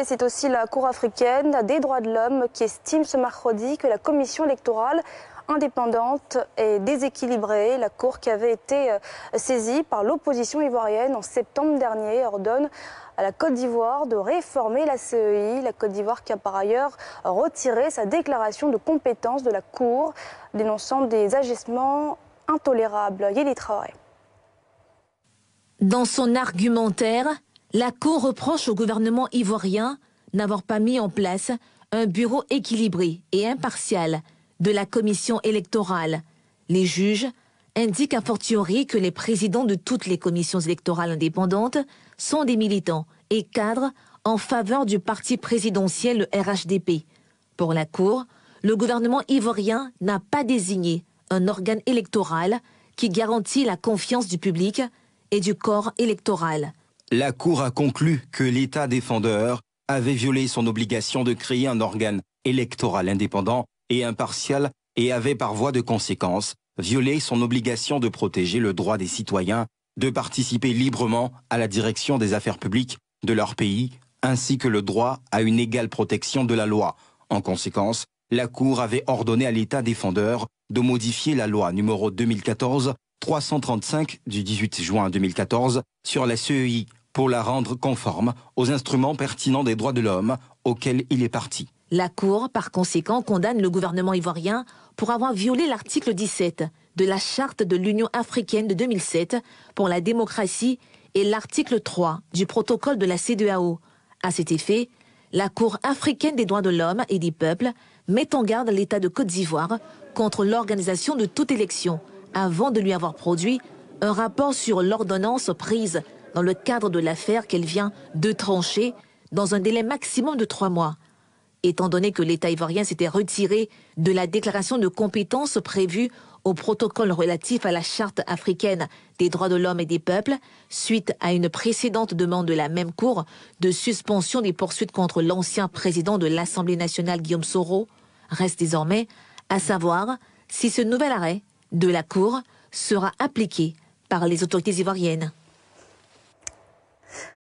C'est aussi la Cour africaine des droits de l'homme qui estime ce mercredi que la commission électorale indépendante est déséquilibrée. La Cour qui avait été saisie par l'opposition ivoirienne en septembre dernier ordonne à la Côte d'Ivoire de réformer la CEI. La Côte d'Ivoire qui a par ailleurs retiré sa déclaration de compétence de la Cour, dénonçant des agissements intolérables. Yéli Traoré. Dans son argumentaire, la Cour reproche au gouvernement ivoirien n'avoir pas mis en place un bureau équilibré et impartial de la commission électorale. Les juges indiquent a fortiori que les présidents de toutes les commissions électorales indépendantes sont des militants et cadres en faveur du parti présidentiel, le RHDP. Pour la Cour, le gouvernement ivoirien n'a pas désigné un organe électoral qui garantit la confiance du public et du corps électoral. La Cour a conclu que l'État défendeur avait violé son obligation de créer un organe électoral indépendant et impartial et avait par voie de conséquence violé son obligation de protéger le droit des citoyens de participer librement à la direction des affaires publiques de leur pays, ainsi que le droit à une égale protection de la loi. En conséquence, la Cour avait ordonné à l'État défendeur de modifier la loi numéro 2014-335 du 18 juin 2014 sur la CEI pour la rendre conforme aux instruments pertinents des droits de l'homme auxquels il est parti. La Cour, par conséquent, condamne le gouvernement ivoirien pour avoir violé l'article 17 de la Charte de l'Union africaine de 2007 pour la démocratie et l'article 3 du protocole de la CEDEAO. À cet effet, la Cour africaine des droits de l'homme et des peuples met en garde l'État de Côte d'Ivoire contre l'organisation de toute élection avant de lui avoir produit un rapport sur l'ordonnance prise dans le cadre de l'affaire qu'elle vient de trancher dans un délai maximum de 3 mois. Étant donné que l'État ivoirien s'était retiré de la déclaration de compétences prévue au protocole relatif à la Charte africaine des droits de l'homme et des peuples, suite à une précédente demande de la même Cour de suspension des poursuites contre l'ancien président de l'Assemblée nationale Guillaume Soro, reste désormais à savoir si ce nouvel arrêt de la Cour sera appliqué par les autorités ivoiriennes.